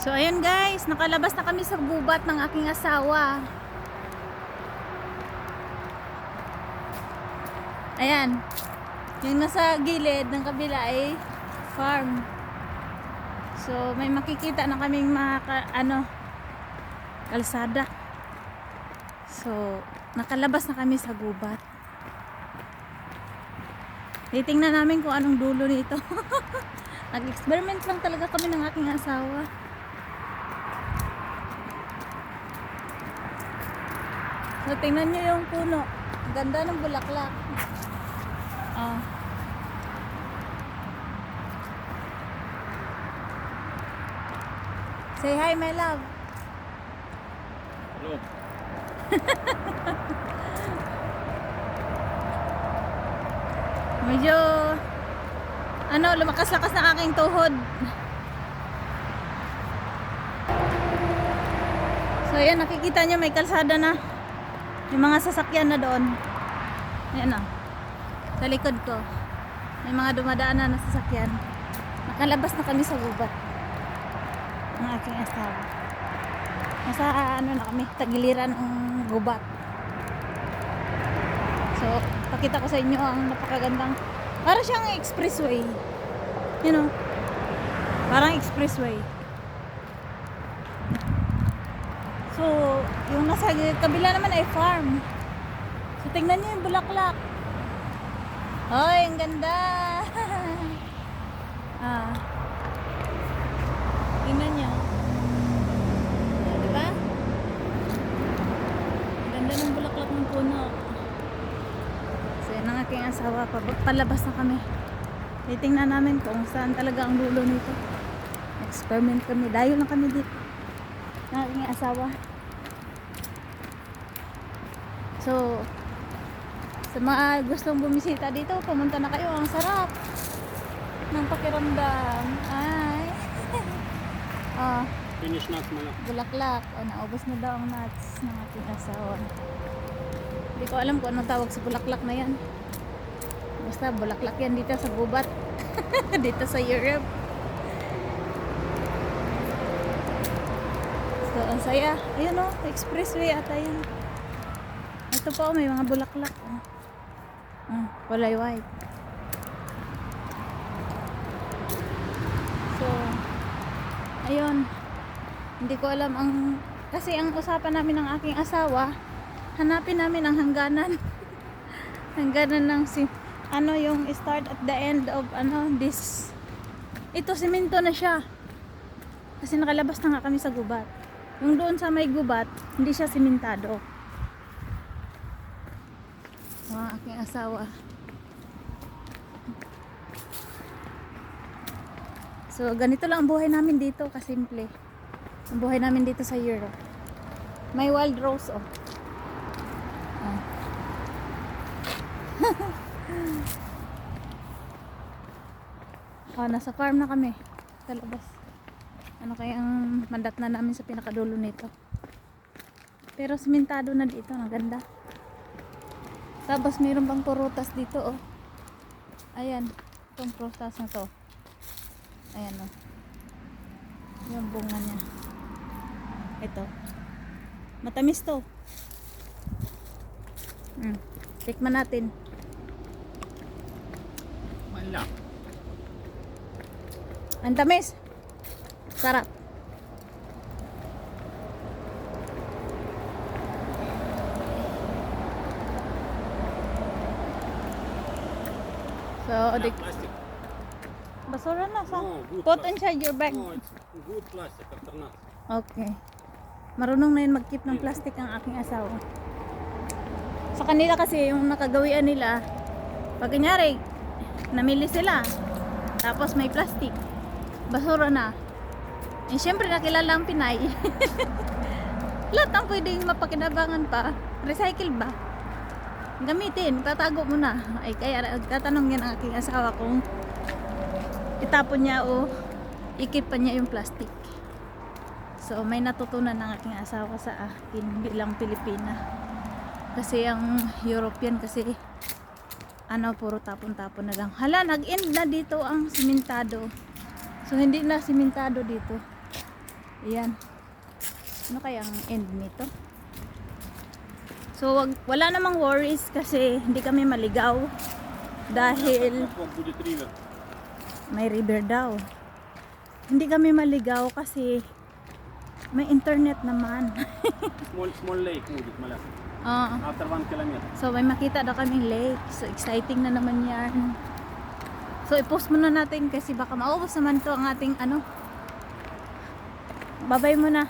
So ayun guys, nakalabas na kami sa gubat ng aking asawa. Ayan. Yung nasa gilid ng kabila ay farm. So may makikita na kaming mga kalsada. So nakalabas na kami sa gubat. Titingnan namin kung anong dulo nito. Nag-experiment lang talaga kami ng aking asawa. So tingnan nyo yung puno. Ganda ng bulaklak. Say hi, my love. Hello. Medyo lumakas-lakas na aking tuhod. So ayan, nakikita nyo may kalsada na. May mga sasakyan na doon. Ayan o. Sa likod ko. May mga dumadaan na sasakyan. Nakalabas na kami sa gubat ng aking asawa. Nasa na kami, tagiliran ng gubat. So, pakita ko sa inyo ang napakagandang, para siyang expressway. You know, parang expressway. So, yung nasa kabila naman ay farm. So, tingnan niyo yung bulaklak. Hoy, ang ganda. Tingnan niyo. Diba? Ang ganda ng bulaklak ng puno. So, yan ang aking asawa. Palabas na kami. Titingnan namin kung saan talaga ang dulo nito. Experiment kami. Dayo lang kami dito ng aking asawa. So, sa mga gustong bumisita dito, pumunta na kayo. Ang sarap ng pakiramdam. Ay. Finish nuts mo lang. Bulaklak. Naubos na daw ang nuts ng aking asawa. Hindi ko alam kung anong tawag sa bulaklak na yan. Basta bulaklak yan dito sa gubat. Dito sa Europe. So, ang saya. Ayun o, expressway ata yan. Ito pa may mga bulaklak. Kulay white. So, ayun. Hindi ko alam kasi ang usapan namin ng aking asawa, hanapin namin ang hangganan. Hangganan ng yung start at the end of this. Ito, simento na siya. Kasi nakalabas na nga kami sa gubat. Yung doon sa may gubat, hindi siya simentado. Ang aking asawa. So, ganito lang ang buhay namin dito, kasimple. Ang buhay namin dito sa Europe. May wild rose, oh. Nasa farm na kami. Sa labas. Ano kayang mandat na namin sa pinakadulo nito. Pero simentado na dito. Ang ganda. Tapos mayroon bang prutas dito, oh. Ayan. Itong prutas na to. Ayan, oh. Yung bunga niya. Ito. Matamis to. Tikman natin. Wala. Ang tamis. Sarap. So, Plastic. basura na sa. No, good Put plastic. inside your bag. No, it's good plastic after nuts. Okay. Marunong na yun mag-keep ng plastic ang aking asawa. Sa kanila kasi, yung nakagawian nila, pag kunyari, namili sila, tapos may plastic, basura na. Eh, syempre nakilala ang Pinay. Lahat ang pwedeng mapakinabangan pa, recycle ba? Gamitin, tatago mo na. Ay, kaya tatanong yan ang aking asawa kung itapon niya o ikip pa niya yung plastic. So, may natutunan ng aking asawa sa akin bilang Pilipina. Kasi ang European kasi puro tapon-tapon na lang. Hala, nag-end na dito ang simentado. So, hindi na simentado dito. Ayan. Ano kaya ang end nito? So, wala namang worries kasi hindi kami maligaw. Dahil Вот будет ривер. may river daw. Hindi kami maligaw kasi may internet naman. Small lake будет, маля. Ah, After 1 kilometer. so may makita daw kaming lake. So exciting na naman yan. So i-post muna natin kasi baka maubos naman to ang ating ano. Babay muna.